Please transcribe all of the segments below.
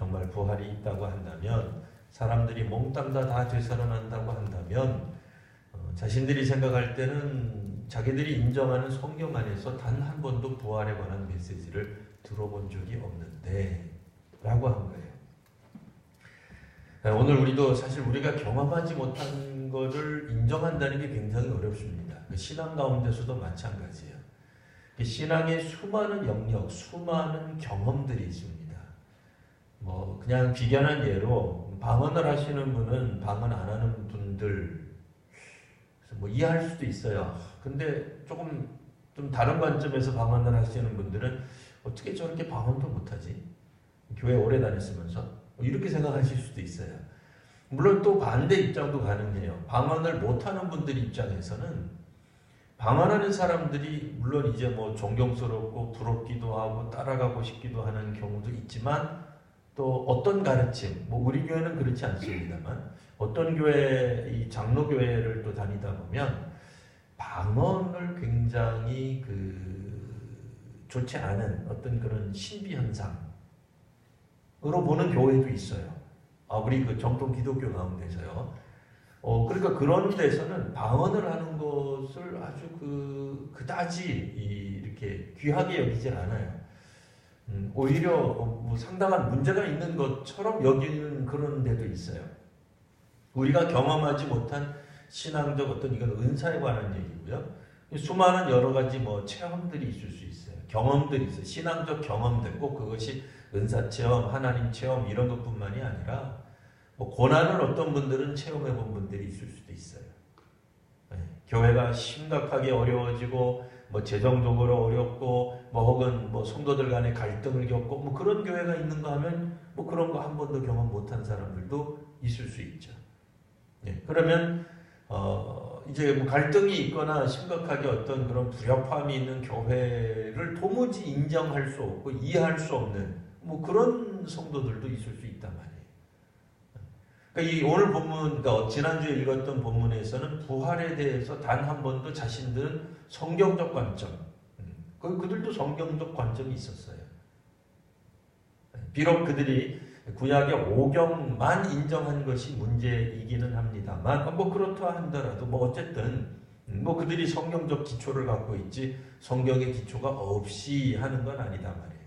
정말 부활이 있다고 한다면, 사람들이 몽땅 다 되살아난다고 한다면, 자신들이 생각할 때는 자기들이 인정하는 성경 안에서 단 한 번도 부활에 관한 메시지를 들어본 적이 없는데 라고 한 거예요. 오늘 우리도 사실 우리가 경험하지 못한 것을 인정한다는 게 굉장히 어렵습니다. 신앙 가운데서도 마찬가지예요. 신앙의 수많은 영역, 수많은 경험들이 있습니다. 그냥 비견한 예로 방언을 하시는 분은 방언 안 하는 분들 이해할 수도 있어요. 근데 조금 좀 다른 관점에서 방언을 하시는 분들은 어떻게 저렇게 방언도 못하지? 교회 오래 다녔으면서 이렇게 생각하실 수도 있어요. 물론 또 반대 입장도 가능해요. 방언을 못하는 분들 입장에서는 방언하는 사람들이 물론 이제 존경스럽고 부럽기도 하고 따라가고 싶기도 하는 경우도 있지만, 또 어떤 가르침, 우리 교회는 그렇지 않습니다만 어떤 교회, 이 장로교회를 또 다니다 보면 방언을 굉장히 좋지 않은 어떤 그런 신비 현상으로 보는 교회도 있어요. 우리 정통 기독교 가운데서요. 그러니까 그런 데서는 방언을 하는 것을 아주 그다지 이렇게 귀하게 여기질 않아요. 오히려 상당한 문제가 있는 것처럼 여기는 그런 데도 있어요. 우리가 경험하지 못한 신앙적 어떤 이건 은사에 관한 얘기고요. 수많은 여러 가지 체험들이 있을 수 있어요. 경험들이 있어요. 신앙적 경험들, 꼭 그것이 은사 체험, 하나님 체험 이런 것뿐만이 아니라 고난을 어떤 분들은 체험해 본 분들이 있을 수도 있어요. 교회가 심각하게 어려워지고 재정적으로 어렵고 혹은 성도들 간의 갈등을 겪고 그런 교회가 있는가 하면 그런 거 한 번도 경험 못한 사람들도 있을 수 있죠. 그러면 이제 갈등이 있거나 심각하게 어떤 그런 불협화음이 있는 교회를 도무지 인정할 수 없고 이해할 수 없는 그런 성도들도 있을 수 있단 말이에요. 그러니까 이 오늘 본문, 지난주에 읽었던 본문에서는 부활에 대해서 단 한 번도 자신들은 성경적 관점, 그들도 성경적 관점이 있었어요. 비록 그들이 구약의 오경만 인정한 것이 문제이기는 합니다만, 그렇다 한다라도 어쨌든 그들이 성경적 기초를 갖고 있지 성경의 기초가 없이 하는 건 아니다 말이에요.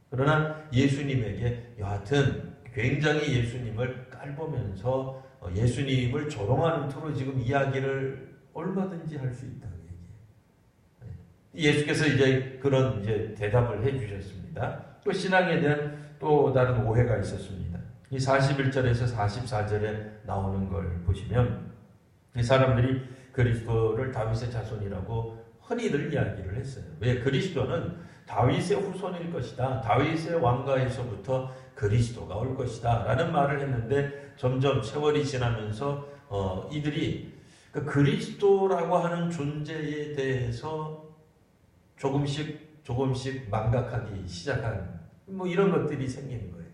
그러나 예수님에게 여하튼 굉장히 예수님을 깔보면서 예수님을 조롱하는 투로 지금 이야기를 얼마든지 할 수 있다는 얘기예요. 예수께서 이제 그런 대답을 해주셨습니다. 또 신앙에 대한 또 다른 오해가 있었습니다. 이 41절에서 44절에 나오는 걸 보시면 이 사람들이 그리스도를 다윗의 자손이라고 흔히들 이야기를 했어요. 왜? 그리스도는 다윗의 후손일 것이다. 다윗의 왕가에서부터 그리스도가 올 것이다. 라는 말을 했는데 점점 세월이 지나면서 이들이 그리스도라고 하는 존재에 대해서 조금씩 망각하기 시작한 이런 것들이 생기는 거예요.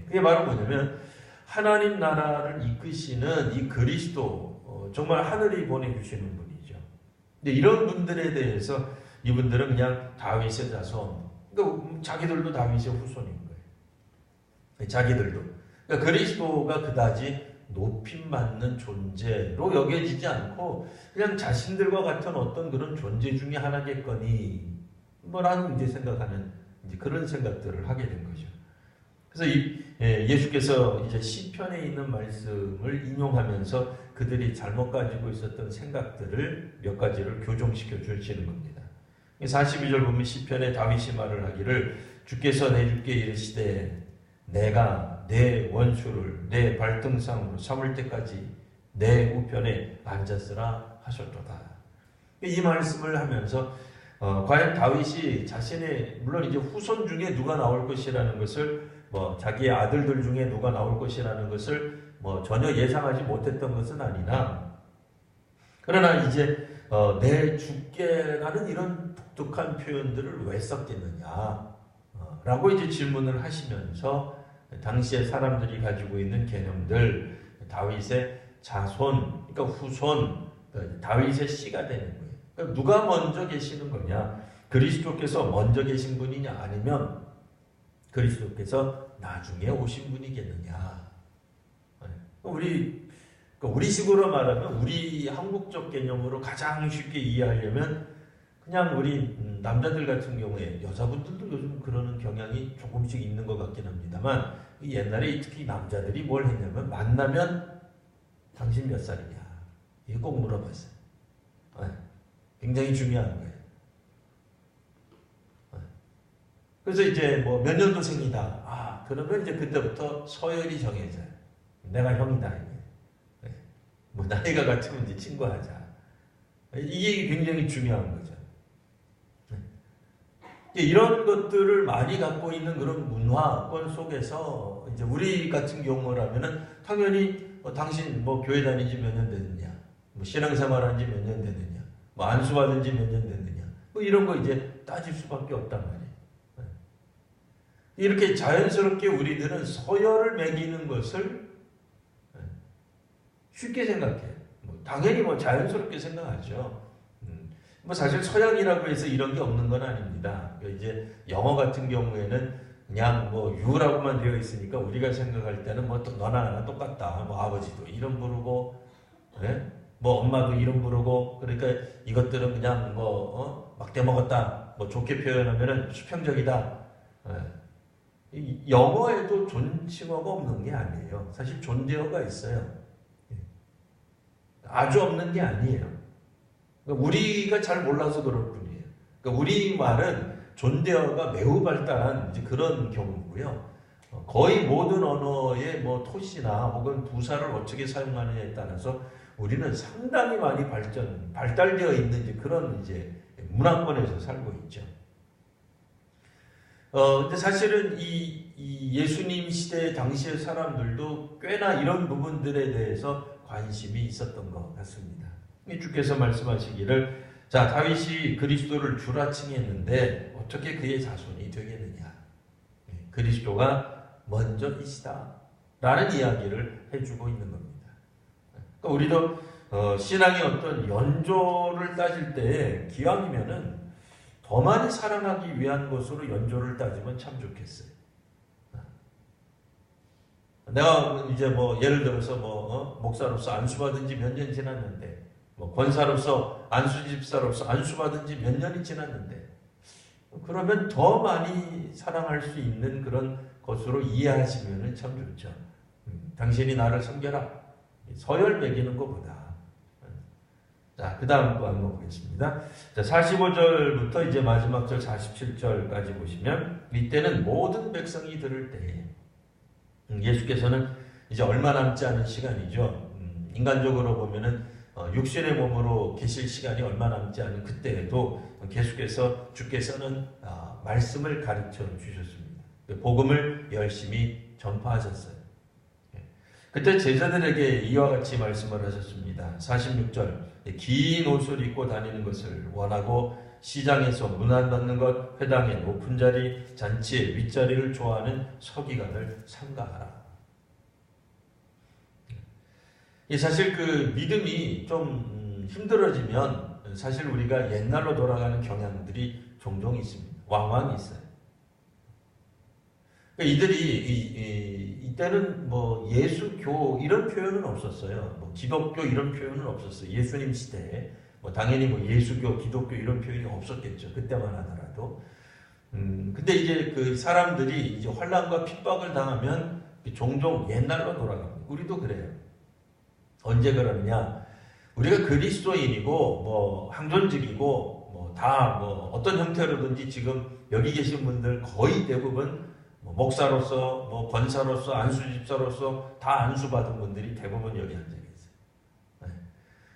그게 바로 뭐냐면 하나님 나라를 이끄시는 이 그리스도, 정말 하늘이 보내주시는 분이죠. 근데 이런 분들에 대해서 이분들은 그냥 다윗의 자손, 그러니까 자기들도 다윗의 후손인 거예요. 자기들도. 그러니까 그리스도가 그다지 높임받는 존재로 여겨지지 않고 그냥 자신들과 같은 어떤 그런 존재 중에 하나겠거니 라는 생각하는 그런 생각들을 하게 된 거죠. 그래서 예수께서 이제 시편에 있는 말씀을 인용하면서 그들이 잘못 가지고 있었던 생각들을 몇 가지를 교정시켜 주시는 겁니다. 42절 보면 시편에 다윗이 말을 하기를 주께서 내 주께 이르시되 내가 내 원수를 내 발등상으로 삼을 때까지 내 우편에 앉았으라 하셨도다. 이 말씀을 하면서 과연 다윗이 자신의 물론 이제 후손 중에 누가 나올 것이라는 것을 자기의 아들들 중에 누가 나올 것이라는 것을 전혀 예상하지 못했던 것은 아니나, 그러나 이제 내 주께라는 이런 독특한 표현들을 왜 썼겠느냐 라고 이제 질문을 하시면서 당시에 사람들이 가지고 있는 개념들, 다윗의 자손, 그러니까 후손, 다윗의 씨가 되는 거예요. 그러니까 누가 먼저 계시는 거냐? 그리스도께서 먼저 계신 분이냐? 아니면 그리스도께서 나중에 오신 분이겠느냐. 우리식으로 말하면 우리 한국적 개념으로 가장 쉽게 이해하려면 그냥 우리 남자들 같은 경우에 여자분들도 요즘 그러는 경향이 조금씩 있는 것 같긴 합니다만 옛날에 특히 남자들이 뭘 했냐면 만나면 당신 몇 살이냐 이거 꼭 물어봤어요. 굉장히 중요한 거예요. 그래서 이제 뭐 몇 년도생이다. 그러면 이제 그때부터 서열이 정해져요. 내가 형이다. 뭐 나이가 같으면 이제 친구하자. 이게 굉장히 중요한 거죠. 이런 것들을 많이 갖고 있는 그런 문화권 속에서 이제 우리 같은 경우라면은 당연히 당신 뭐 교회 다니지 몇 년 됐느냐, 뭐 신앙생활 한지 몇 년 됐느냐, 뭐 안수 받은 지 몇 년 됐느냐, 뭐 이런 거 이제 따질 수밖에 없단 말이에요. 이렇게 자연스럽게 우리들은 서열을 매기는 것을 쉽게 생각해요. 당연히 뭐 자연스럽게 생각하죠. 뭐 사실 서양이라고 해서 이런 게 없는 건 아닙니다. 이제 영어 같은 경우에는 그냥 뭐 you라고만 되어 있으니까 우리가 생각할 때는 뭐 또 너나 나나 똑같다. 뭐 아버지도 이름 부르고, 뭐 엄마도 이름 부르고, 그러니까 이것들은 그냥 막대 먹었다. 뭐 좋게 표현하면은 수평적이다. 영어에도 존칭어가 없는 게 아니에요. 사실 존대어가 있어요. 아주 없는 게 아니에요. 그러니까 우리가 잘 몰라서 그럴 뿐이에요. 그러니까 우리말은 존대어가 매우 발달한 이제 그런 경우고요. 거의 모든 언어의 뭐 토시나 혹은 부사를 어떻게 사용하느냐에 따라서 우리는 상당히 많이 발달되어 있는 이제 그런 이제 문화권에서 살고 있죠. 근데 사실은 이 예수님 시대 당시의 사람들도 꽤나 이런 부분들에 대해서 관심이 있었던 것 같습니다. 주께서 말씀하시기를 자 다윗이 그리스도를 주라 칭했는데 어떻게 그의 자손이 되겠느냐. 그리스도가 먼저이시다 라는 이야기를 해주고 있는 겁니다. 그러니까 우리도 신앙의 어떤 연조를 따질 때 기왕이면은 더 많이 사랑하기 위한 것으로 연조를 따지면 참 좋겠어요. 내가 이제 뭐 예를 들어서 목사로서 안수받은 지 몇 년 지났는데, 뭐 권사로서 안수집사로서 안수받은 지 몇 년이 지났는데, 그러면 더 많이 사랑할 수 있는 그런 것으로 이해하시면 참 좋죠. 당신이 나를 섬겨라. 서열 매기는 것보다. 자, 그 다음 거 한번 보겠습니다. 자, 45절부터 이제 마지막 절 47절까지 보시면, 이때는 모든 백성이 들을 때에, 예수께서는 이제 얼마 남지 않은 시간이죠. 인간적으로 보면은 육신의 몸으로 계실 시간이 얼마 남지 않은 그때에도 계속해서 주께서는 말씀을 가르쳐 주셨습니다. 복음을 열심히 전파하셨어요. 그때 제자들에게 이와 같이 말씀을 하셨습니다. 46절 긴 옷을 입고 다니는 것을 원하고 시장에서 문안 받는 것, 회당의 높은 자리, 잔치의 윗자리를 좋아하는 서기관을 삼가하라. 사실 그 믿음이 좀 힘들어지면 사실 우리가 옛날로 돌아가는 경향들이 종종 있습니다. 왕왕 있어요. 이들이 이때는 뭐 예수교 이런 표현은 없었어요. 뭐 기독교 이런 표현은 없었어요. 예수님 시대에 뭐 당연히 뭐 예수교, 기독교 이런 표현이 없었겠죠. 그때만 하더라도. 근데 이제 그 사람들이 이제 환난과 핍박을 당하면 종종 옛날로 돌아갑니다. 우리도 그래요. 언제 그러느냐? 우리가 그리스도인이고 뭐 항존직이고 뭐 다 뭐 어떤 형태로든지 지금 여기 계신 분들 거의 대부분 뭐 목사로서 뭐 권사로서 안수집사로서 다 안수받은 분들이 대부분 여기 앉아 계세요.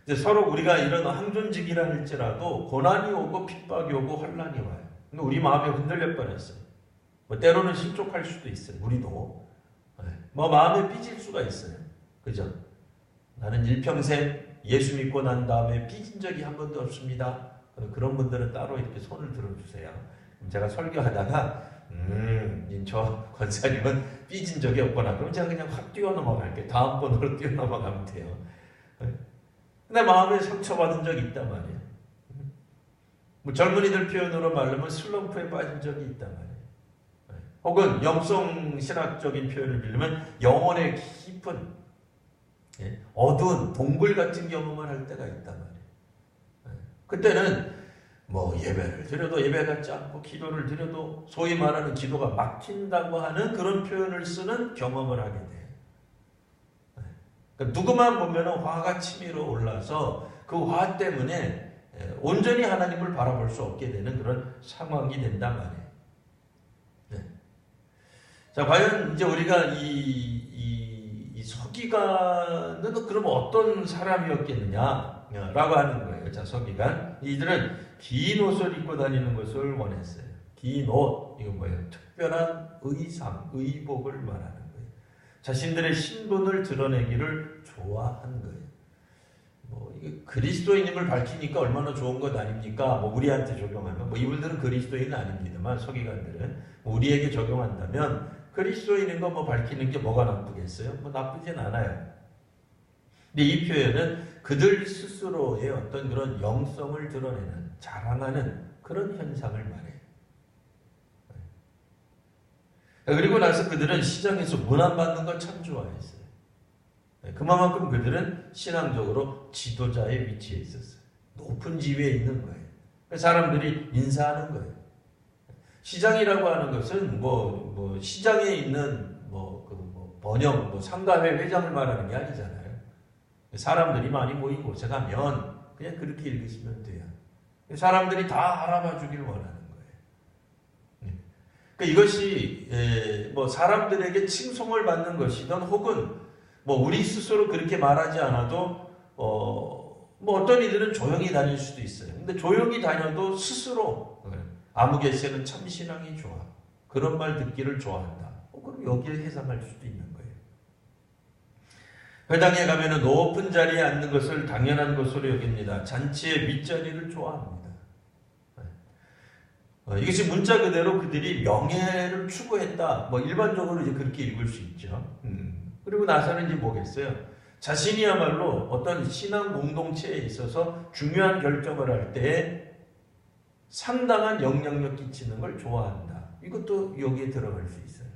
이제 서로 우리가 이런 항존직이라 할지라도 고난이 오고 핍박이 오고 환난이 와요. 근데 우리 마음이 흔들릴 뻔했어요. 뭐 때로는 실족할 수도 있어요. 우리도 뭐 마음에 삐질 수가 있어요. 그죠? 나는 일평생 예수 믿고 난 다음에 삐진 적이 한 번도 없습니다. 그런 분들은 따로 이렇게 손을 들어주세요. 제가 설교하다가 저 권사님은 삐진 적이 없거나 그럼 제가 그냥 확 뛰어넘어갈게요. 다음 번으로 뛰어넘어가면 돼요. 근데 마음에 상처받은 적이 있단 말이에요. 뭐 젊은이들 표현으로 말하면 슬럼프에 빠진 적이 있단 말이에요. 혹은 영성 신학적인 표현을 빌리면 영혼의 깊은 어두운 동굴 같은 경험을 할 때가 있단 말이에요. 그때는 뭐 예배를 드려도 예배 같지 않고 기도를 드려도 소위 말하는 기도가 막힌다고 하는 그런 표현을 쓰는 경험을 하게 돼요. 그러니까 누구만 보면 화가 치밀어 올라서 그 화 때문에 온전히 하나님을 바라볼 수 없게 되는 그런 상황이 된단 말이에요. 자, 과연 이제 우리가 이 서기관은 그럼 어떤 사람이었겠느냐라고 하는 거예요. 자, 서기관. 이들은 긴 옷을 입고 다니는 것을 원했어요. 긴 옷, 이거 뭐예요? 특별한 의상, 의복을 말하는 거예요. 자신들의 신분을 드러내기를 좋아한 거예요. 뭐 그리스도인임을 밝히니까 얼마나 좋은 것 아닙니까? 뭐 우리한테 적용하면 뭐 이분들은 그리스도인은 아닙니다만 서기관들은 우리에게 적용한다면 그리스도인인 거 뭐 밝히는 게 뭐가 나쁘겠어요? 뭐 나쁘진 않아요. 근데 이 표현은 그들 스스로의 어떤 그런 영성을 드러내는 자랑하는 그런 현상을 말해요. 그리고 나서 그들은 시장에서 문안받는 걸 참 좋아했어요. 그만큼 그들은 신앙적으로 지도자의 위치에 있었어요. 높은 지위에 있는 거예요. 사람들이 인사하는 거예요. 시장이라고 하는 것은 뭐 시장에 있는 번영, 상가회 회장을 말하는 게 아니잖아요. 사람들이 많이 모인 곳에 가면 그냥 그렇게 읽으시면 돼요. 사람들이 다 알아봐 주길 원하는 거예요. 그러니까 이것이 뭐 사람들에게 칭송을 받는 것이든 혹은 뭐 우리 스스로 그렇게 말하지 않아도 뭐 어떤 이들은 조용히 다닐 수도 있어요. 근데 조용히 다녀도 스스로 아무개세는 참 신앙이 좋아. 그런 말 듣기를 좋아한다. 그럼 여기에 해당할 수도 있는 거예요. 회당에 가면은 높은 자리에 앉는 것을 당연한 것으로 여깁니다. 잔치의 윗자리를 좋아합니다. 이것이 문자 그대로 그들이 명예를 추구했다. 뭐 일반적으로 이제 그렇게 읽을 수 있죠. 그리고 나서는 이제 뭐겠어요? 자신이야말로 어떤 신앙 공동체에 있어서 중요한 결정을 할 때 상당한 영향력 끼치는 걸 좋아한다. 이것도 여기에 들어갈 수 있어요.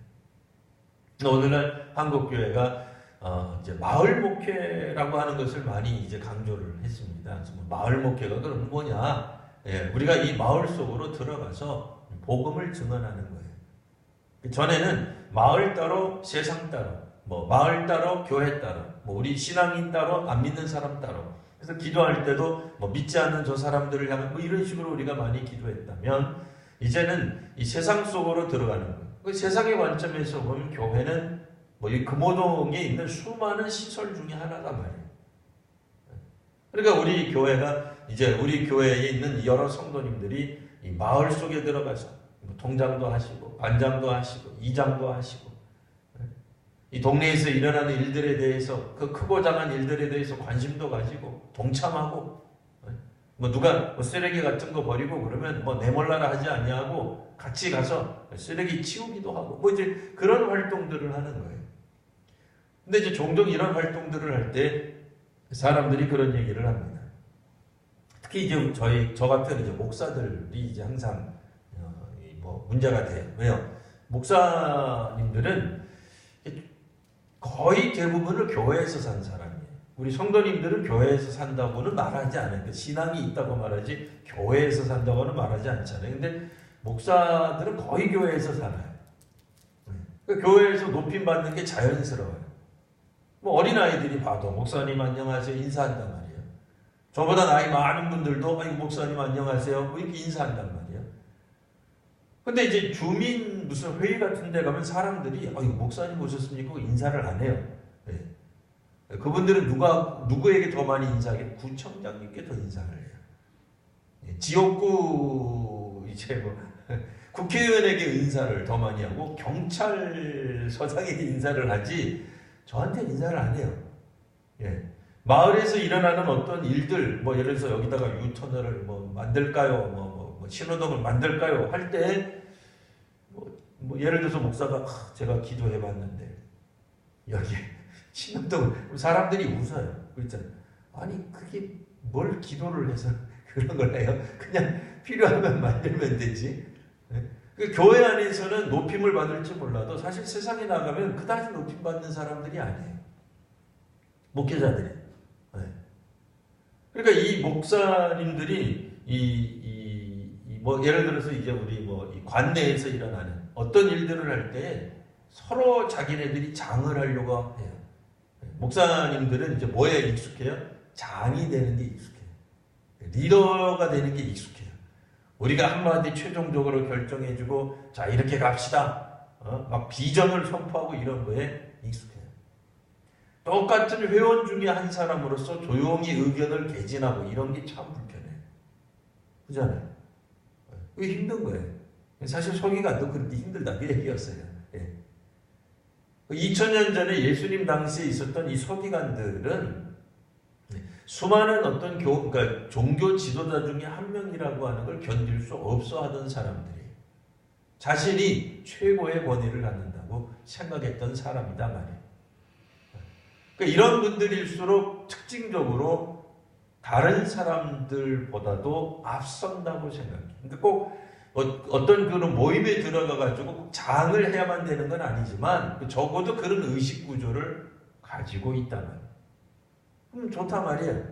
오늘날 한국교회가 이제 마을 목회라고 하는 것을 많이 이제 강조를 했습니다. 마을 목회가 그럼 뭐냐? 우리가 이 마을 속으로 들어가서 복음을 증언하는 거예요. 전에는 마을 따로 세상 따로, 뭐 마을 따로 교회 따로, 뭐 우리 신앙인 따로 안 믿는 사람 따로. 그래서 기도할 때도 뭐 믿지 않는 저 사람들을 향한 뭐 이런 식으로 우리가 많이 기도했다면 이제는 이 세상 속으로 들어가는 거예요. 그 세상의 관점에서 보면 교회는 뭐 이 금호동에 있는 수많은 시설 중에 하나가 말이에요. 그러니까 우리 교회가 이제 우리 교회에 있는 여러 성도님들이 이 마을 속에 들어가서 통장도 하시고 반장도 하시고 이장도 하시고 이 동네에서 일어나는 일들에 대해서 그 크고 작은 일들에 대해서 관심도 가지고 동참하고 뭐 누가 뭐 쓰레기 같은 거 버리고 그러면 뭐 내몰라라 하지 아니하고 같이 가서 쓰레기 치우기도 하고 뭐 이제 그런 활동들을 하는 거예요. 근데 이제 종종 이런 활동들을 할 때 사람들이 그런 얘기를 합니다. 특히 이제 저 같은 이제 목사들이 이제 항상 뭐 문제가 돼요. 왜요? 목사님들은 거의 대부분을 교회에서 산 사람이에요. 우리 성도님들은 교회에서 산다고는 말하지 않아요. 신앙이 있다고 말하지 교회에서 산다고는 말하지 않잖아요. 근데 목사들은 거의 교회에서 살아요. 그러니까 교회에서 높임받는 게 자연스러워요. 뭐 어린아이들이 봐도 목사님 안녕하세요 인사한단 말이에요. 저보다 나이 많은 분들도 아이고 목사님 안녕하세요 뭐 이렇게 인사한단 말이에요. 근데 이제 주민 무슨 회의 같은 데 가면 사람들이 아이고 목사님 오셨습니까? 인사를 안 해요. 네. 그분들은 누구에게 더 많이 인사하게? 구청장님께 더 인사를 해요. 네. 지역구 이제 뭐 국회의원에게 인사를 더 많이 하고 경찰서장에게 인사를 하지 저한테 인사를 안 해요. 예. 마을에서 일어나는 어떤 일들, 뭐 예를 들어서 여기다가 유터널을 뭐 만들까요, 뭐 신호등을 만들까요 할 때, 뭐 예를 들어서 목사가 제가 기도해봤는데 여기 신호등 사람들이 웃어요. 그렇잖아요. 아니 그게 뭘 기도를 해서 그런 걸 해요? 그냥 필요하면 만들면 되지. 그 교회 안에서는 높임을 받을지 몰라도 사실 세상에 나가면 그다지 높임 받는 사람들이 아니에요. 목회자들이. 네. 그러니까 이 목사님들이 뭐 예를 들어서 이제 우리 뭐 이 관내에서 일어나는 어떤 일들을 할 때 서로 자기네들이 장을 하려고 해요. 목사님들은 이제 뭐에 익숙해요? 장이 되는 게 익숙해요. 리더가 되는 게 익숙해요. 우리가 한마디 최종적으로 결정해주고 자 이렇게 갑시다. 막 비전을 선포하고 이런 거에 익숙해요. 똑같은 회원 중에 한 사람으로서 조용히 의견을 개진하고 이런 게 참 불편해요. 그잖아요. 그게 힘든 거예요. 사실 서기관도 그렇게 힘들다 그 얘기였어요. 2000년 전에 예수님 당시에 있었던 이 서기관들은 수많은 어떤 그러니까 종교 지도자 중에 한 명이라고 하는 걸 견딜 수 없어 하던 사람들이에요. 자신이 최고의 권위를 갖는다고 생각했던 사람이다 말이에요. 그러니까 이런 분들일수록 특징적으로 다른 사람들보다도 앞선다고 생각해요. 그러니까 꼭 어떤 그런 모임에 들어가가지고 장을 해야만 되는 건 아니지만 적어도 그런 의식 구조를 가지고 있단 말이에요. 그럼 좋단 말이에요.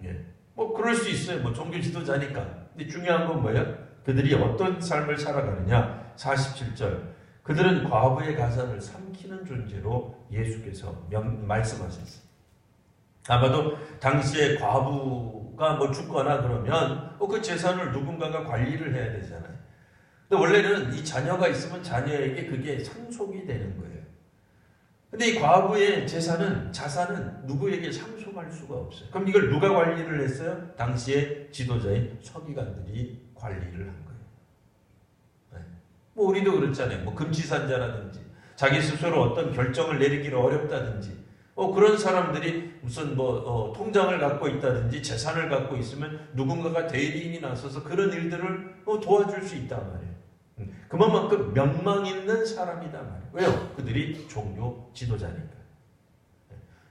예. 뭐 그럴 수 있어요. 뭐 종교 지도자니까. 근데 중요한 건 뭐예요? 그들이 어떤 삶을 살아가느냐. 47절. 그들은 과부의 가산을 삼키는 존재로 예수께서 말씀하셨어요. 아마도 당시에 과부가 뭐 죽거나 그러면 그 재산을 누군가가 관리를 해야 되잖아요. 근데 원래는 이 자녀가 있으면 자녀에게 그게 상속이 되는 거예요. 근데 이 과부의 자산은 누구에게 상속할 수가 없어요. 그럼 이걸 누가 관리를 했어요? 당시에 지도자인 서기관들이 관리를 한 거예요. 네. 뭐 우리도 그렇잖아요. 뭐 금지산자라든지 자기 스스로 어떤 결정을 내리기를 어렵다든지 그런 사람들이 무슨 통장을 갖고 있다든지 재산을 갖고 있으면 누군가가 대리인이 나서서 그런 일들을 도와줄 수 있단 말이에요. 그만큼 명망 있는 사람이단 말이에요. 왜요? 그들이 종교 지도자니까.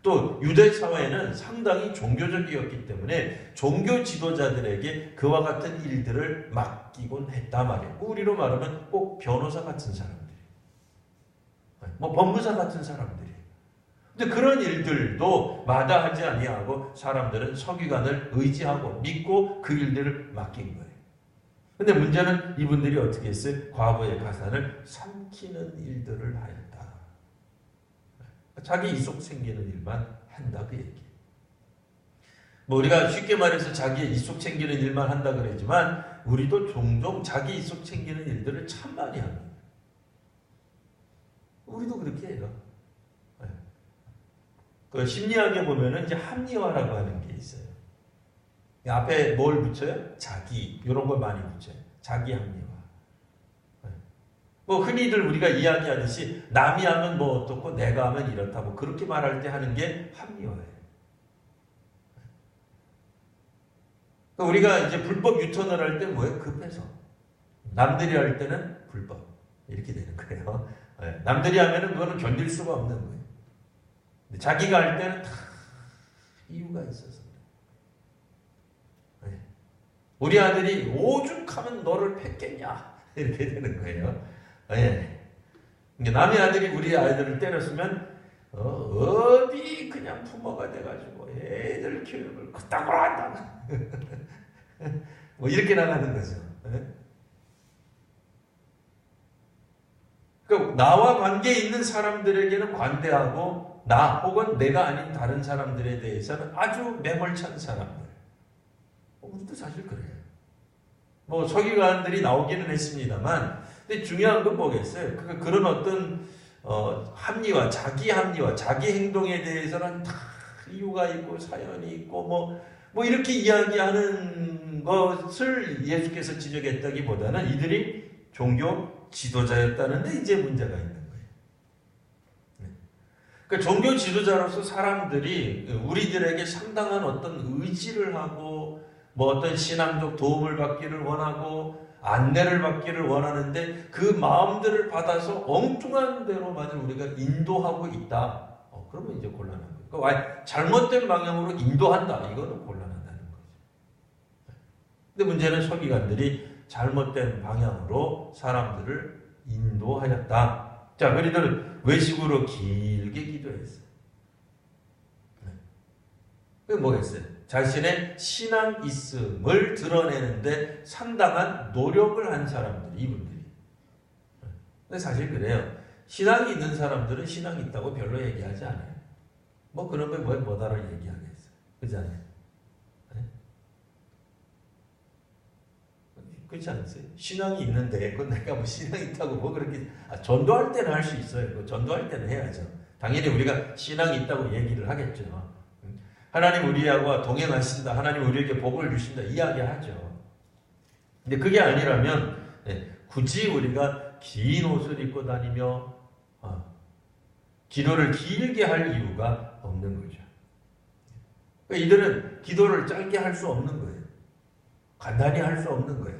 또 유대 사회는 상당히 종교적이었기 때문에 종교 지도자들에게 그와 같은 일들을 맡기곤 했단 말이에요. 우리로 말하면 꼭 변호사 같은 사람들이, 뭐 법무사 같은 사람들이. 근데 그런 일들도 마다하지 아니하고 사람들은 서기관을 의지하고 믿고 그 일들을 맡긴 거예요. 근데 문제는 이분들이 어떻게 했어요? 과부의 가산을 삼키는 일들을 하였다. 자기 이속 생기는 일만 한다 그 얘기예요. 뭐 우리가 쉽게 말해서 자기의 이속 챙기는 일만 한다 그러지만 우리도 종종 자기 이속 챙기는 일들을 참 많이 합니다. 우리도 그렇게 해요. 그 심리학에 보면은 이제 합리화라고 하는 게 있어요. 앞에 뭘 붙여요? 자기 이런 걸 많이 붙여요. 자기 합리화. 뭐 흔히들 우리가 이야기하듯이 남이 하면 뭐 어떻고 내가 하면 이렇다 뭐 그렇게 말할 때 하는 게 합리화예요. 우리가 이제 불법 유턴을 할 때 뭐예요? 급해서. 남들이 할 때는 불법 이렇게 되는 거예요. 남들이 하면은 그거는 견딜 수가 없는 거예요. 근데 자기가 할 때는 다 이유가 있어서. 우리 아들이 오죽하면 너를 팼겠냐 이렇게 되는 거예요. 남의 아들이 우리 아이들을 때렸으면 어디 그냥 부모가 돼가지고 애들 교육을 그따구로 한다 뭐 이렇게 나가는 거죠. 그러니까 나와 관계 있는 사람들에게는 관대하고 나 혹은 내가 아닌 다른 사람들에 대해서는 아주 매몰찬 사람들. 우리도 사실 그래요. 뭐 서기관들이 나오기는 했습니다만, 근데 중요한 건 뭐겠어요? 그런 어떤 합리화, 자기 합리화, 자기 행동에 대해서는 다 이유가 있고 사연이 있고 뭐 이렇게 이야기하는 것을 예수께서 지적했다기보다는 이들이 종교 지도자였다는데 이제 문제가 있는 거예요. 그러니까 종교 지도자로서 사람들이 우리들에게 상당한 어떤 의지를 하고 뭐 어떤 신앙적 도움을 받기를 원하고 안내를 받기를 원하는데 그 마음들을 받아서 엉뚱한 대로 만약 우리가 인도하고 있다. 그러면 이제 곤란한 거예요. 그러니까 잘못된 방향으로 인도한다. 이거는 곤란하다는 거죠. 근데 문제는 서기관들이 잘못된 방향으로 사람들을 인도하였다. 자, 그리들은 외식으로 길게 기도했어요. 그게 뭐겠어요? 자신의 신앙 있음을 드러내는데 상당한 노력을 한 사람들, 이분들이. 근데 사실 그래요. 신앙이 있는 사람들은 신앙이 있다고 별로 얘기하지 않아요. 뭐 그런 거 뭐다를 얘기하겠어요. 그렇잖아요. 네? 그렇지 않으세요? 신앙이 있는데 그건 내가 뭐 신앙이 있다고 뭐 그렇게 전도할 때는 할 수 있어요. 전도할 때는 해야죠. 당연히 우리가 신앙이 있다고 얘기를 하겠죠. 하나님 우리하고 동행하신다. 하나님 우리에게 복을 주신다. 이야기하죠. 근데 그게 아니라면 굳이 우리가 긴 옷을 입고 다니며 기도를 길게 할 이유가 없는 거죠. 그러니까 이들은 기도를 짧게 할 수 없는 거예요. 간단히 할 수 없는 거예요.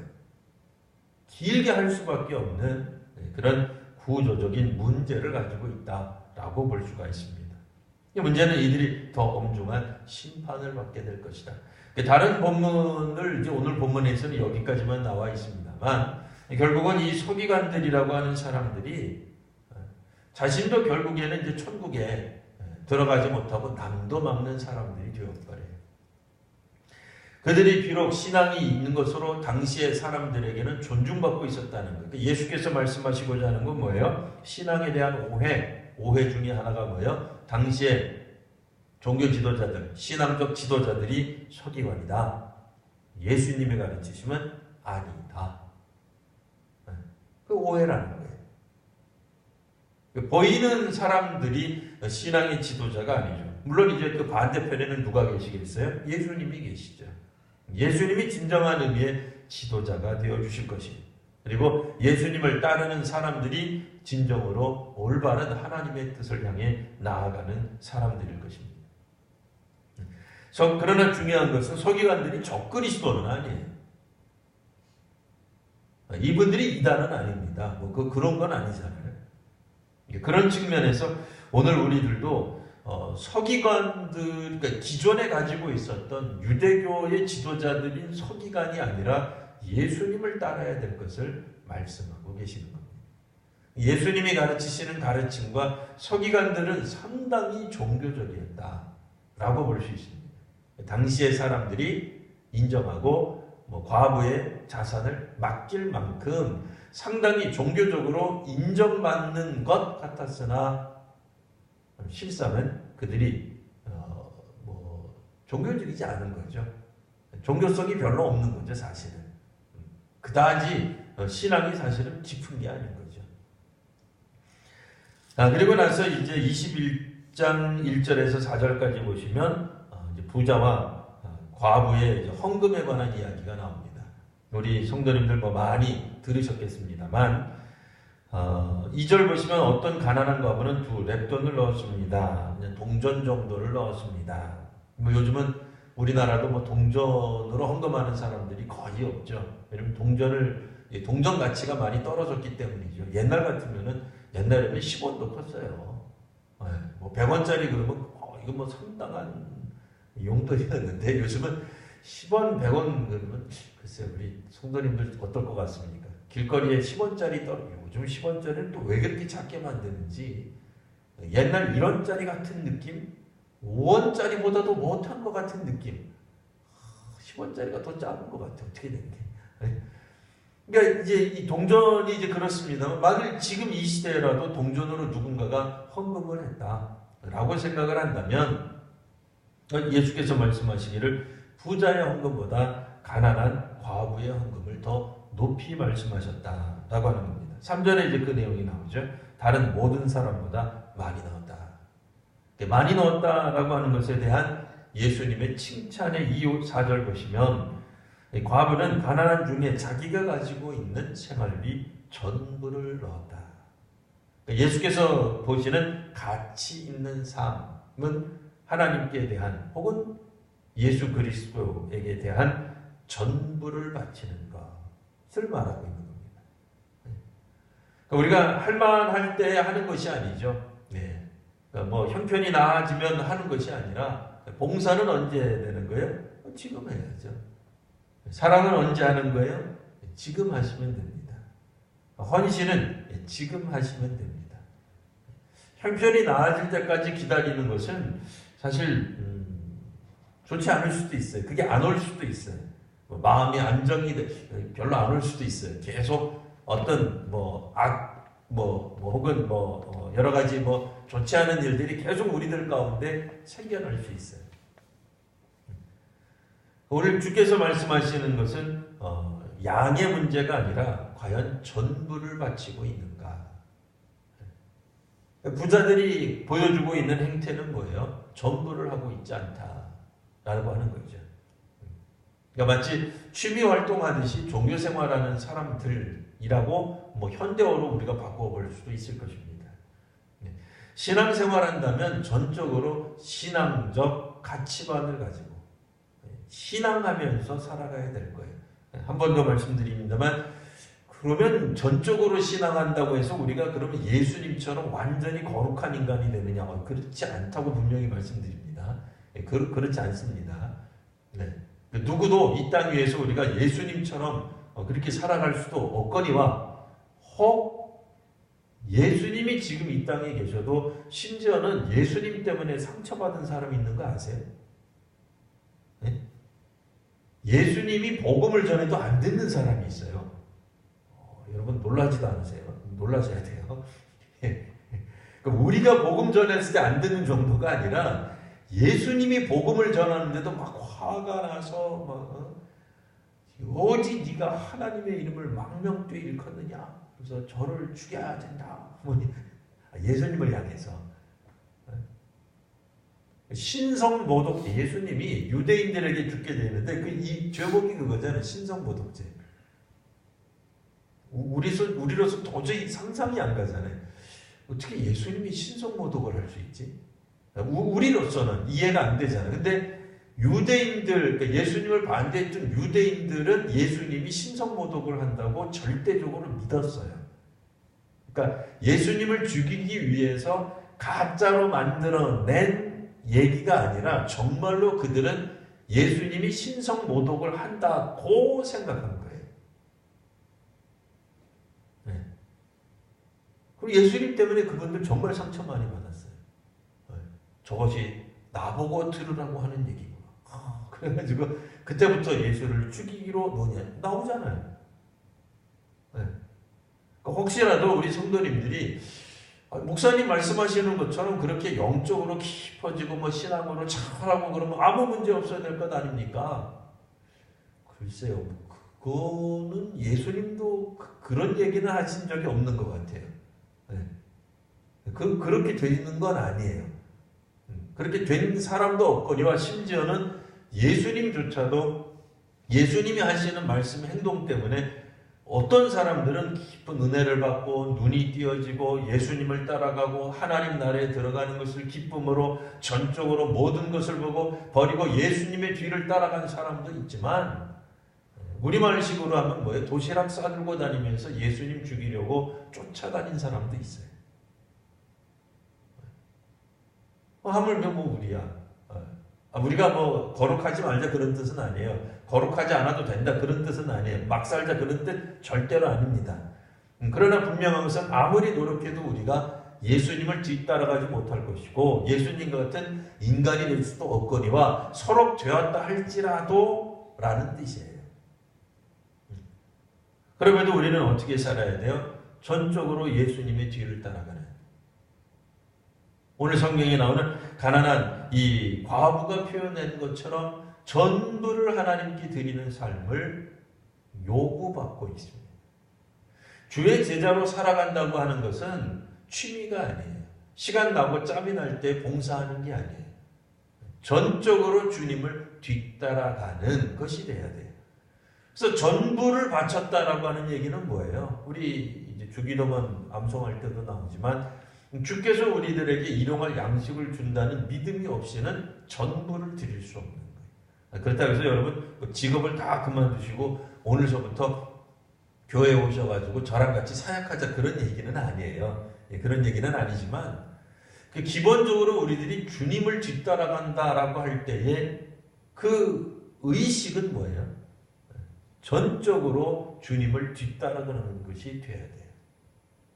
길게 할 수밖에 없는 그런 구조적인 문제를 가지고 있다라고 볼 수가 있습니다. 이 문제는 이들이 더 엄중한 심판을 받게 될 것이다. 다른 본문을 이제 오늘 본문에서는 여기까지만 나와 있습니다만 결국은 이 서기관들이라고 하는 사람들이 자신도 결국에는 이제 천국에 들어가지 못하고 남도 막는 사람들이 되었거래요. 그들이 비록 신앙이 있는 것으로 당시의 사람들에게는 존중받고 있었다는 거예요. 예수께서 말씀하시고자 하는 건 뭐예요? 신앙에 대한 오해 중에 하나가 뭐예요? 당시의 종교 지도자들, 신앙적 지도자들이 서기관이다. 예수님이 가르치시면 아니다. 그 오해라는 거예요. 보이는 사람들이 신앙의 지도자가 아니죠. 물론 이제 그 반대편에는 누가 계시겠어요? 예수님이 계시죠. 예수님이 진정한 의미의 지도자가 되어주실 것입니다. 그리고 예수님을 따르는 사람들이 진정으로 올바른 하나님의 뜻을 향해 나아가는 사람들일 것입니다. 그러나 중요한 것은 서기관들이 적그리스도는 아니에요. 이분들이 이단은 아닙니다. 그런 건 아니잖아요. 그런 측면에서 오늘 우리들도 서기관들, 그러니까 기존에 가지고 있었던 유대교의 지도자들인 서기관이 아니라 예수님을 따라야 될 것을 말씀하고 계시는 겁니다. 예수님이 가르치시는 가르침과 서기관들은 상당히 종교적이었다라고 볼 수 있습니다. 당시의 사람들이 인정하고 과부의 자산을 맡길 만큼 상당히 종교적으로 인정받는 것 같았으나 실상은 그들이 종교적이지 않은 거죠. 종교성이 별로 없는 거죠, 사실은. 그다지 신앙이 사실은 깊은 게 아닌 거죠. 그리고 나서 이제 21장 1절에서 4절까지 보시면 이제 부자와 과부의 이제 헌금에 관한 이야기가 나옵니다. 우리 성도님들 많이 들으셨겠습니다만 2절 보시면 어떤 가난한 과부는 2렙돈을 넣었습니다. 동전 정도를 넣었습니다. 요즘은 우리나라도 동전으로 헌금하는 사람들이 거의 없죠. 왜냐면 동전 가치가 많이 떨어졌기 때문이죠. 옛날 같으면은 옛날에는 10원도 컸어요. 100원짜리 그러면 이거 상당한 용돈이었는데 요즘은 10원, 100원 그러면 글쎄요, 우리 성도님들 어떨 것 같습니까? 길거리에 10원짜리 요즘 10원짜리를 또 왜 그렇게 작게 만드는지 옛날 1원짜리 같은 느낌? 5원짜리보다도 못한 것 같은 느낌. 10원짜리가 더 작은 것 같아. 어떻게 된 게? 그러니까 이제 이 동전이 이제 그렇습니다만 만일 지금 이 시대라도 동전으로 누군가가 헌금을 했다라고 생각을 한다면 예수께서 말씀하시기를 부자의 헌금보다 가난한 과부의 헌금을 더 높이 말씀하셨다라고 하는 겁니다. 3절에 이제 그 내용이 나오죠. 다른 모든 사람보다 많이 넣었다. 많이 넣었다라고 하는 것에 대한 예수님의 칭찬의 2, 4절 보시면 과부는 가난한 중에 자기가 가지고 있는 생활비 전부를 넣었다. 예수께서 보시는 가치 있는 삶은 하나님께 대한 혹은 예수 그리스도에게 대한 전부를 바치는 것을 말하고 있는 겁니다. 우리가 할 만할 때 하는 것이 아니죠. 형편이 나아지면 하는 것이 아니라 봉사는 언제 되는 거예요? 지금 해야죠. 사랑은 언제 하는 거예요? 지금 하시면 됩니다. 헌신은 지금 하시면 됩니다. 형편이 나아질 때까지 기다리는 것은 사실 좋지 않을 수도 있어요. 그게 안 올 수도 있어요. 마음이 안정이 별로 안 올 수도 있어요. 계속 어떤 혹은 여러 가지 좋지 않은 일들이 계속 우리들 가운데 생겨날 수 있어요. 오늘 주께서 말씀하시는 것은 양의 문제가 아니라 과연 전부를 바치고 있는가. 부자들이 보여주고 있는 행태는 뭐예요? 전부를 하고 있지 않다라고 하는 거죠. 그러니까 마치 취미 활동하듯이 종교생활하는 사람들이라고 현대어로 우리가 바꿔볼 수도 있을 것입니다. 신앙생활한다면 전적으로 신앙적 가치관을 가지고 신앙하면서 살아가야 될 거예요. 한 번 더 말씀드립니다만, 그러면 전적으로 신앙한다고 해서 우리가 그러면 예수님처럼 완전히 거룩한 인간이 되느냐? 그렇지 않다고 분명히 말씀드립니다. 그렇지 않습니다. 네. 누구도 이 땅 위에서 우리가 예수님처럼 그렇게 살아갈 수도 없거니와, 혹 예수님이 지금 이 땅에 계셔도 심지어는 예수님 때문에 상처받은 사람이 있는 거 아세요? 네? 예수님이 복음을 전해도 안 듣는 사람이 있어요. 여러분 놀라지도 않으세요? 놀라셔야 돼요. 우리가 복음 전했을 때 안 듣는 정도가 아니라 예수님이 복음을 전하는데도 막 화가 나서 오직 네가 하나님의 이름을 망명되이 일컫느냐? 그래서 저를 죽여야 된다. 예수님을 향해서 신성모독죄. 예수님이 유대인들에게 죽게 되는데 이 죄목이 그거잖아요. 신성모독죄. 우리로서 도저히 상상이 안 가잖아요. 어떻게 예수님이 신성모독을 할 수 있지? 우리로서는 이해가 안 되잖아요. 근데 유대인들, 그러니까 예수님을 반대했던 유대인들은 예수님이 신성모독을 한다고 절대적으로 믿었어요. 그러니까 예수님을 죽이기 위해서 가짜로 만들어낸 얘기가 아니라 정말로 그들은 예수님이 신성모독을 한다고 생각한 거예요. 네. 그리고 예수님 때문에 그분들 정말 상처 많이 받았어요. 네. 저것이 나보고 들으라고 하는 얘기구나. 그래가지고 그때부터 예수를 죽이기로 나오잖아요. 네. 혹시라도 우리 성도님들이 목사님 말씀하시는 것처럼 그렇게 영적으로 깊어지고 신앙으로 잘하고 그러면 아무 문제 없어야 될 것 아닙니까? 글쎄요. 그거는 예수님도 그런 얘기는 하신 적이 없는 것 같아요. 네. 그렇게 되는 건 아니에요. 그렇게 된 사람도 없거니와 심지어는 예수님조차도 예수님이 하시는 말씀 행동 때문에 어떤 사람들은 깊은 은혜를 받고 눈이 띄어지고 예수님을 따라가고 하나님 나라에 들어가는 것을 기쁨으로 전적으로 모든 것을 보고 버리고 예수님의 뒤를 따라간 사람도 있지만, 우리말식으로 하면 뭐예요? 도시락 싸들고 다니면서 예수님 죽이려고 쫓아다닌 사람도 있어요. 하물며 우리야. 우리가 거룩하지 말자 그런 뜻은 아니에요. 거룩하지 않아도 된다 그런 뜻은 아니에요. 막 살자 그런 뜻 절대로 아닙니다. 그러나 분명한 것은 아무리 노력해도 우리가 예수님을 뒤따라가지 못할 것이고 예수님과 같은 인간이 될 수도 없거니와 서로 되었다 할지라도 라는 뜻이에요. 그럼에도 우리는 어떻게 살아야 돼요? 전적으로 예수님의 뒤를 따라가는. 오늘 성경에 나오는 가난한 이 과부가 표현한 것처럼 전부를 하나님께 드리는 삶을 요구받고 있습니다. 주의 제자로 살아간다고 하는 것은 취미가 아니에요. 시간 나고 짬이 날 때 봉사하는 게 아니에요. 전적으로 주님을 뒤따라가는 것이 돼야 돼요. 그래서 전부를 바쳤다라고 하는 얘기는 뭐예요? 우리 이제 주기도문 암송할 때도 나오지만 주께서 우리들에게 일용할 양식을 준다는 믿음이 없이는 전부를 드릴 수 없는 거예요. 그렇다고 해서 여러분 직업을 다 그만두시고 오늘서부터 교회에 오셔가지고 저랑 같이 사역하자 그런 얘기는 아니에요. 그런 얘기는 아니지만 기본적으로 우리들이 주님을 뒤따라간다라고 할 때에 그 의식은 뭐예요? 전적으로 버리고 주님을 뒤따르는 것이 돼야 돼요.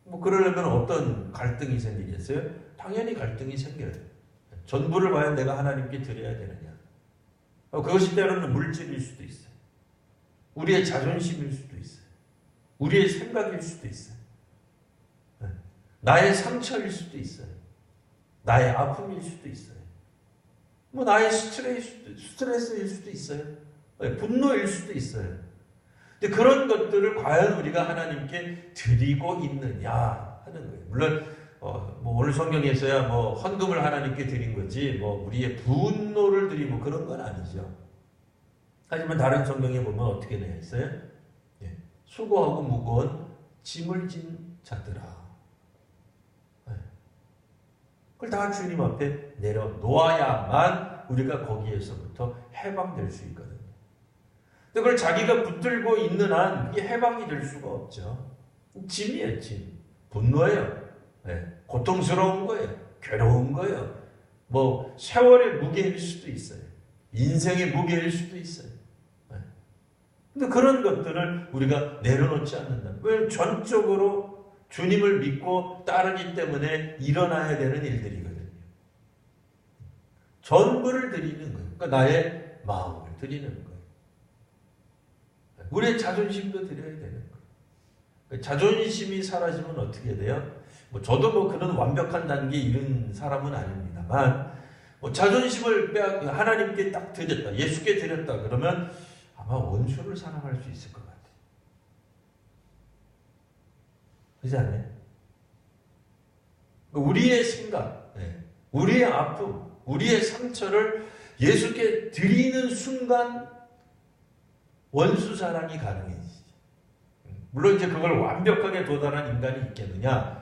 뭐 그러려면 어떤 갈등이 생기겠어요? 당연히 갈등이 생겨요. 전부를 과연 내가 하나님께 드려야 되느냐? 그것이 때로는 물질일 수도 있어요. 우리의 자존심일 수도 있어요. 우리의 생각일 수도 있어요. 나의 상처일 수도 있어요. 나의 아픔일 수도 있어요. 뭐 나의 스트레스일 수도 있어요. 분노일 수도 있어요. 근데 그런 것들을 과연 우리가 하나님께 드리고 있느냐 하는 거예요. 물론 뭐 오늘 성경에서야 뭐 헌금을 하나님께 드린 거지 뭐 우리의 분노를 드리고 그런 건 아니죠. 하지만 다른 성경에 보면 어떻게 되어 있어요? 수고하고 무거운 짐을 진 자들아. 그걸 다 주님 앞에 내려놓아야만 우리가 거기에서부터 해방될 수 있거든요. 근데 그걸 자기가 붙들고 있는 한 그게 해방이 될 수가 없죠. 짐이에요, 짐. 분노예요. 고통스러운 거예요. 괴로운 거예요. 뭐 세월의 무게일 수도 있어요. 인생의 무게일 수도 있어요. 근데 그런 것들을 우리가 내려놓지 않는다. 왜냐하면 전적으로 주님을 믿고 따르기 때문에 일어나야 되는 일들이거든요. 전부를 드리는 거예요. 그러니까 나의 마음을 드리는 거예요. 우리의 자존심도 드려야 되는 거예요. 자존심이 사라지면 어떻게 돼요? 뭐 저도 뭐 그런 완벽한 단계에 이른 사람은 아닙니다만 뭐 자존심을 하나님께 딱 드렸다. 예수께 드렸다. 그러면 아마 원수를 사랑할 수 있을 것 같아요. 그렇지 않아요? 우리의 생각, 우리의 아픔, 우리의 상처를 예수께 드리는 순간 원수 사랑이 가능해지죠. 물론 이제 그걸 완벽하게 도달한 인간이 있겠느냐?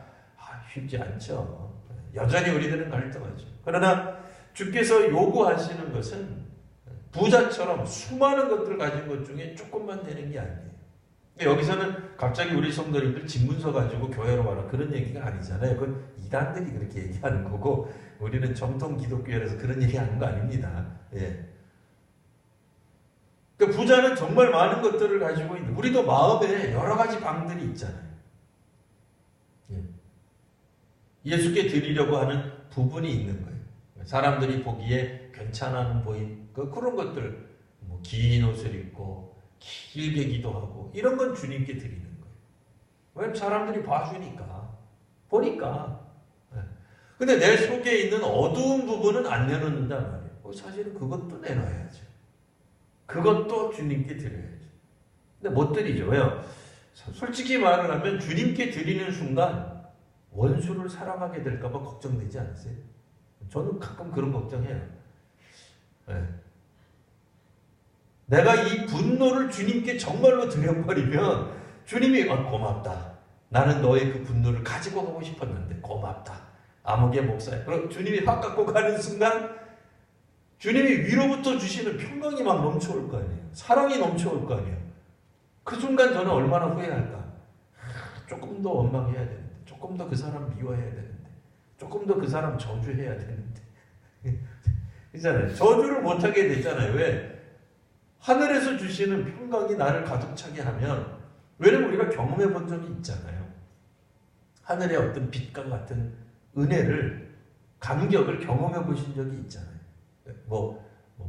쉽지 않죠. 여전히 우리들은 갈등하죠. 그러나 주께서 요구하시는 것은 부자처럼 수많은 것들을 가진 것 중에 조금만 되는 게 아니에요. 여기서는 갑자기 우리 성도님들 집문서 가지고 교회로 와라 그런 얘기가 아니잖아요. 그건 이단들이 그렇게 얘기하는 거고 우리는 정통 기독교회에서 그런 얘기하는 거 아닙니다. 그러니까 부자는 정말 많은 것들을 가지고 있는 우리도 마음에 여러 가지 방들이 있잖아요. 예수께 드리려고 하는 부분이 있는 거예요. 사람들이 보기에 괜찮아 보이는 그런 것들 뭐 긴 옷을 입고 길게 기도하고 이런 건 주님께 드리는 거예요. 왜냐하면 사람들이 봐주니까 보니까. 근데 내 속에 있는 어두운 부분은 안 내놓는단 말이에요. 사실은 그것도 내놔야죠. 그것도 주님께 드려야죠. 근데 못 드리죠. 왜요? 솔직히 말을 하면 주님께 드리는 순간 원수를 사랑하게 될까 봐 걱정되지 않으세요? 저는 가끔 그런 걱정해요. 내가 이 분노를 주님께 정말로 드려버리면 주님이 고맙다. 나는 너의 그 분노를 가지고 가고 싶었는데 고맙다. 아무개 목사야. 그럼 주님이 확 갖고 가는 순간 주님이 위로부터 주시는 평강이 막 넘쳐올 거 아니에요. 사랑이 넘쳐올 거 아니에요. 그 순간 저는 얼마나 후회할까. 조금 더 원망해야 되는데 조금 더 그 사람 미워해야 되는데 조금 더 그 사람 저주해야 되는데 그렇잖아요. 저주를 못하게 되잖아요. 왜? 하늘에서 주시는 평강이 나를 가득 차게 하면 왜냐면 우리가 경험해 본 적이 있잖아요. 하늘의 어떤 빛과 같은 은혜를 감격을 경험해 보신 적이 있잖아요. 뭐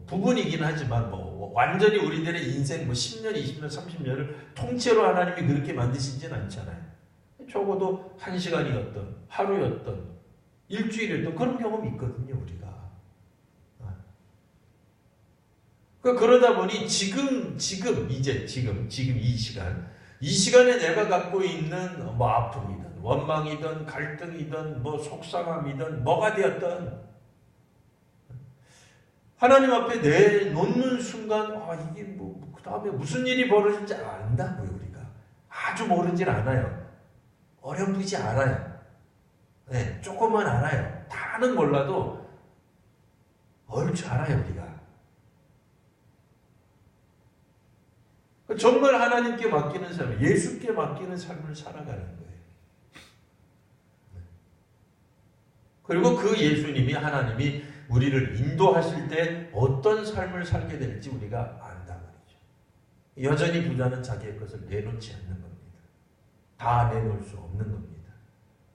부분이긴 하지만 뭐 완전히 우리들의 인생 뭐 10년, 20년, 30년을 통째로 하나님이 그렇게 만드시진 않잖아요. 적어도 1시간이었던 하루였던 일주일이었던 그런 경험이 있거든요. 우리가. 그러다 보니 지금 이 시간에 내가 갖고 있는 뭐 아픔이든 원망이든 갈등이든 뭐 속상함이든 뭐가 되었든 하나님 앞에 내놓는 순간 이게 뭐 그 다음에 무슨 일이 벌어질지 안다고요. 우리가 아주 모르질 않아요. 어렴풋이 알아요. 조금만 알아요. 다는 몰라도 얼추 알아요. 우리가 정말 하나님께 맡기는 삶, 예수께 맡기는 삶을 살아가는 거예요. 그리고 그 예수님이 하나님이 우리를 인도하실 때 어떤 삶을 살게 될지 우리가 안다 말이죠. 여전히 부자는 자기의 것을 내놓지 않는 겁니다. 다 내놓을 수 없는 겁니다.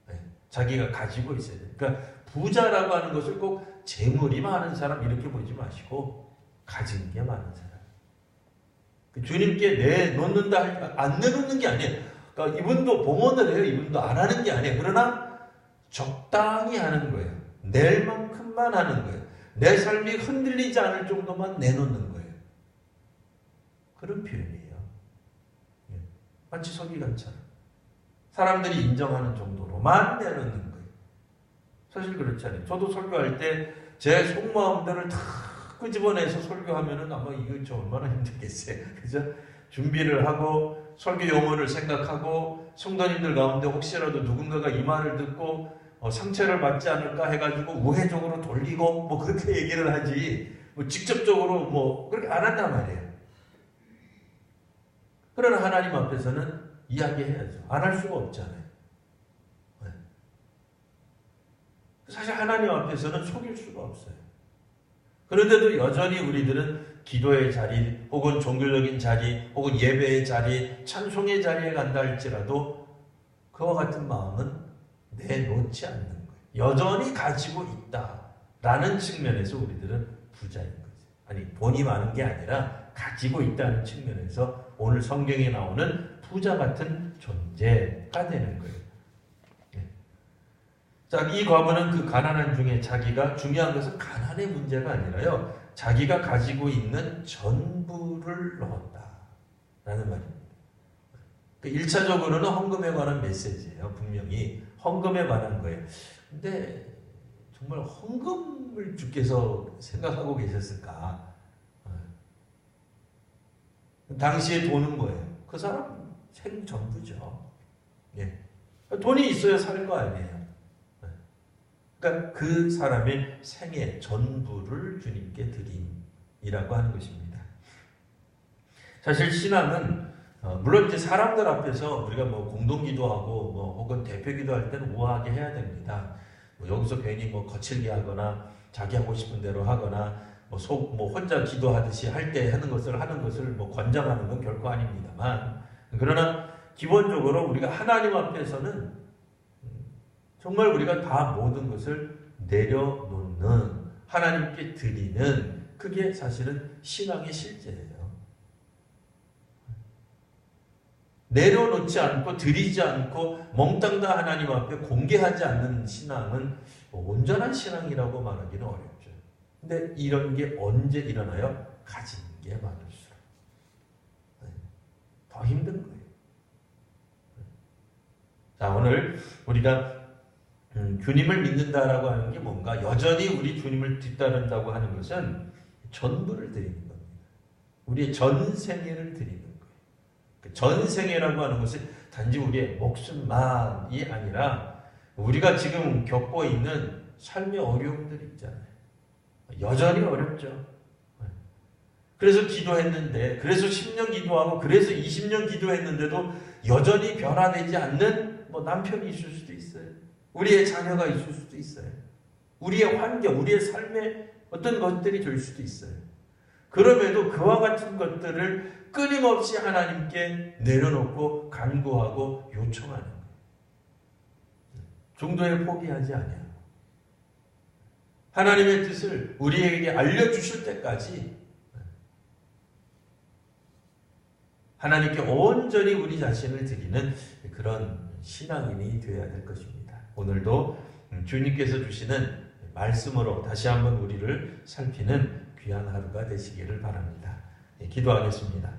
네. 자기가 가지고 있어야 돼요. 그러니까 부자라고 하는 것을 꼭 재물이 많은 사람 이렇게 보지 마시고 가진 게 많은 사람. 주님께 내놓는다, 안 내놓는 게 아니에요. 그러니까 이분도 봉헌을 해요. 이분도 안 하는 게 아니에요. 그러나 적당히 하는 거예요. 낼 만큼만 하는 거예요. 내 삶이 흔들리지 않을 정도만 내놓는 거예요. 그런 표현이에요. 마치 서기관처럼 사람들이 인정하는 정도로만 내놓는 거예요. 사실 그렇잖아요. 저도 설교할 때 제 속마음들을 다 끄집어내서 설교하면은 아마 이거 저 얼마나 힘들겠어요. 그죠? 준비를 하고 설교 용어를 생각하고 성도님들 가운데 혹시라도 누군가가 이 말을 듣고 상처를 받지 않을까 해가지고 우회적으로 돌리고 뭐 그렇게 얘기를 하지 뭐 직접적으로 뭐 그렇게 안 한단 말이에요. 그러나 하나님 앞에서는 이야기해야죠. 안 할 수가 없잖아요. 네. 사실 하나님 앞에서는 속일 수가 없어요. 그런데도 여전히 우리들은 기도의 자리 혹은 종교적인 자리 혹은 예배의 자리 찬송의 자리에 간다 할지라도 그와 같은 마음은 내놓지 않는 거예요. 여전히 가지고 있다라는 측면에서 우리들은 부자인 거죠. 아니 돈이 많은 게 아니라 가지고 있다는 측면에서 오늘 성경에 나오는 부자 같은 존재가 되는 거예요. 자, 이 과부는 그 가난한 중에 자기가 중요한 것은 가난의 문제가 아니라요. 자기가 가지고 있는 전부를 넣었다라는 말입니다. 1차적으로는 헌금에 관한 메시지예요. 분명히 헌금에 관한 거예요. 근데 정말 헌금을 주께서 생각하고 계셨을까? 당시에 돈은 뭐예요? 그 사람 생전부죠. 예. 돈이 있어야 살 거 아니에요. 그러니까 그 사람의 생애 전부를 주님께 드림이라고 하는 것입니다. 사실 신앙은 물론 이제 사람들 앞에서 우리가 뭐 공동기도하고 뭐 혹은 대표기도할 때는 우아하게 해야 됩니다. 뭐 여기서 괜히 뭐 거칠게 하거나 자기 하고 싶은 대로 하거나 뭐 혼자 기도하듯이 할 때 하는 것을 뭐 권장하는 건 결코 아닙니다만, 그러나 기본적으로 우리가 하나님 앞에서는 정말 우리가 다 모든 것을 내려놓는, 하나님께 드리는, 그게 사실은 신앙의 실제예요. 내려놓지 않고 드리지 않고 몽땅 다 하나님 앞에 공개하지 않는 신앙은 온전한 신앙이라고 말하기는 어렵죠. 근데 이런 게 언제 일어나요? 가진 게 많을수록. 더 힘든 거예요. 자, 오늘 우리가 주님을 믿는다라고 하는 게 뭔가, 여전히 우리 주님을 뒤따른다고 하는 것은 전부를 드리는 겁니다. 우리의 전 생애를 드리는 거예요. 전 생애라고 하는 것은 단지 우리의 목숨만이 아니라 우리가 지금 겪고 있는 삶의 어려움들 있잖아요. 여전히 어렵죠. 그래서 기도했는데, 그래서 10년 기도하고, 그래서 20년 기도했는데도 여전히 변화되지 않는 남편이 있을 수도 있어요. 우리의 자녀가 있을 수도 있어요. 우리의 환경, 우리의 삶의 어떤 것들이 될 수도 있어요. 그럼에도 그와 같은 것들을 끊임없이 하나님께 내려놓고 간구하고 요청하는 거예요. 중도에 포기하지 않아요. 하나님의 뜻을 우리에게 알려주실 때까지 하나님께 온전히 우리 자신을 드리는 그런 신앙인이 되어야 될 것입니다. 오늘도 주님께서 주시는 말씀으로 다시 한번 우리를 살피는 귀한 하루가 되시기를 바랍니다. 기도하겠습니다.